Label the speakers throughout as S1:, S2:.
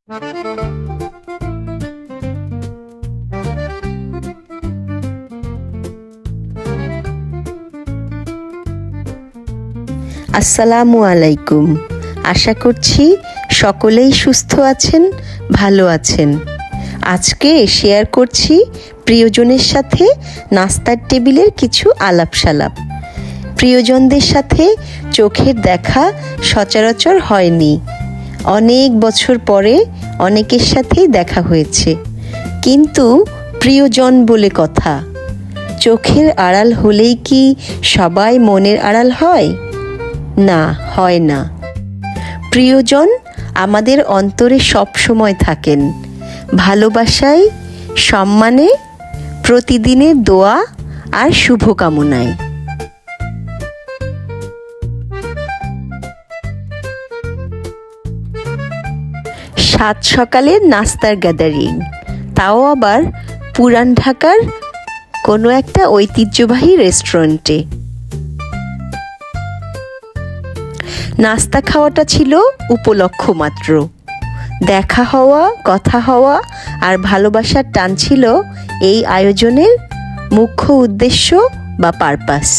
S1: আসসালামু আলাইকুম। আশা করছি সকলেই সুস্থ আছেন, ভালো আছেন। আজকে শেয়ার করছি প্রিয়জনের সাথে নাস্তার টেবিলের কিছু আলাপসালাপ। প্রিয়জনদের সাথে চোখের দেখা সচরাচর হয়নি। অনেক বছর পরে অনেকের সাথেই দেখা হয়েছে, কিন্তু প্রিয়জন বলে কথা। চোখের আড়াল হলেই কি সবাই মনের আড়াল হয়? না, হয় না। প্রিয়জন আমাদের অন্তরে সব সময় থাকেন, ভালোবাসায়, সম্মানে, প্রতিদিনের দোয়া আর শুভকামনায়। সাত সকালের নাস্তার গ্যাদারিং, তাও আবার পুরান ঢাকার কোনো একটা ঐতিহ্যবাহী রেস্টুরেন্টে। নাস্তা খাওয়াটা ছিল উপলক্ষ মাত্র। দেখা হওয়া, কথা হওয়া আর ভালোবাসার টান ছিল এই আয়োজনের মুখ্য উদ্দেশ্য বা পারপাস।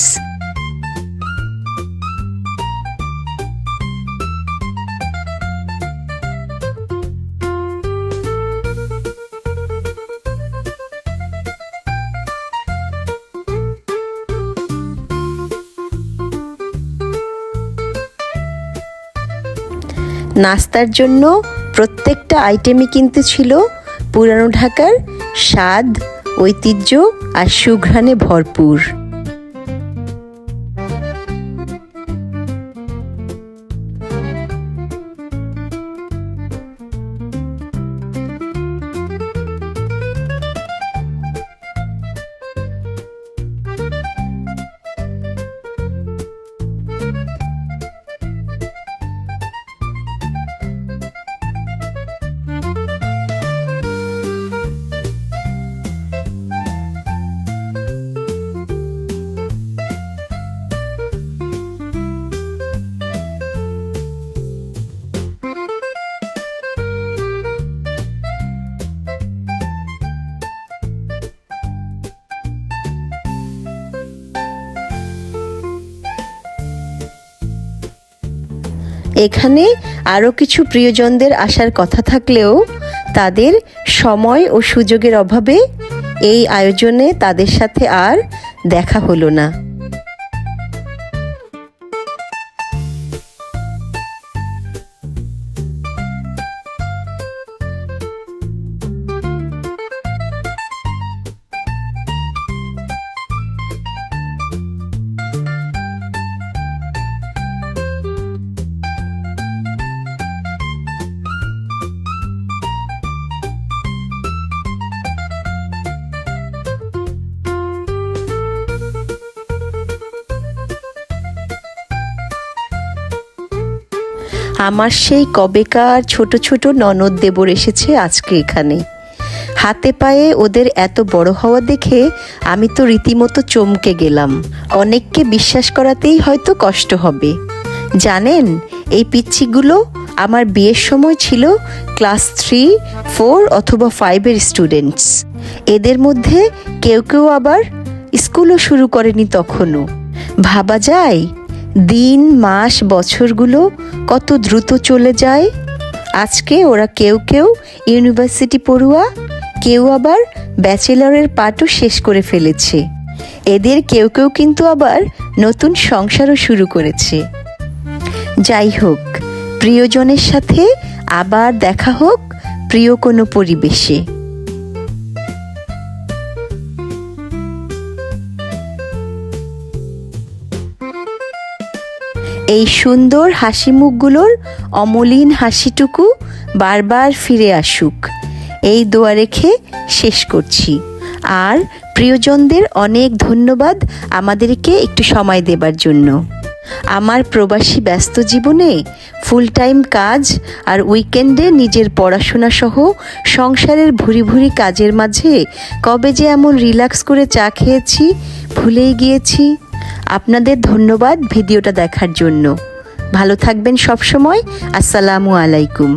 S1: নাস্তার জন্য প্রত্যেকটা আইটেমই কিন্তু ছিল পুরানো ঢাকার স্বাদ, ঐতিহ্য আর সুঘ্রাণে ভরপুর। এখানে আরও কিছু প্রিয়জনদের আসার কথা থাকলেও তাদের সময় ও সুযোগের অভাবে এই আয়োজনে তাদের সাথে আর দেখা হলো না। আমার সেই কবেকার ছোট ছোট ননদ দেবর এসেছে আজকে এখানে। হাতে পায়ে ওদের এত বড় হওয়া দেখে আমি তো রীতিমতো চমকে গেলাম। অনেককে বিশ্বাস করাতেই হয়তো কষ্ট হবে। জানেন, এই পিচ্চিগুলো আমার বিয়ের সময় ছিল ক্লাস 3, 4 অথবা 5-এর স্টুডেন্টস। এদের মধ্যে কেউ কেউ আবার স্কুলও শুরু করেনি তখনও। ভাবা যায় দিন, মাস, বছরগুলো কত দ্রুত চলে যায়। আজকে ওরা কেউ কেউ ইউনিভার্সিটি পড়ুয়া, কেউ আবার ব্যাচেলরের পাঠও শেষ করে ফেলেছে। এদের কেউ কেউ কিন্তু আবার নতুন সংসারও শুরু করেছে। যাই হোক, প্রিয়জনের সাথে আবার দেখা হোক প্রিয় কোনো পরিবেশে। এই সুন্দর হাসি মুখগুলোর অমলিন হাসিটুকু বারবার ফিরে আসুক, এই দোয়া রেখে শেষ করছি। আর প্রিয়জনদের অনেক ধন্যবাদ আমাদেরকে একটু সময় দেবার জন্য। আমার প্রবাসী ব্যস্ত জীবনে ফুল টাইম কাজ আর উইকেন্ডে নিজের পড়াশোনা সহ সংসারের ভুরি ভুরি কাজের মাঝে কবে যে এমন রিল্যাক্স করে চা খেয়েছি ভুলেই গিয়েছি। আপনাদের ধন্যবাদ ভিডিওটা দেখার জন্য। ভালো থাকবেন সব সময়। আসসালামু আলাইকুম।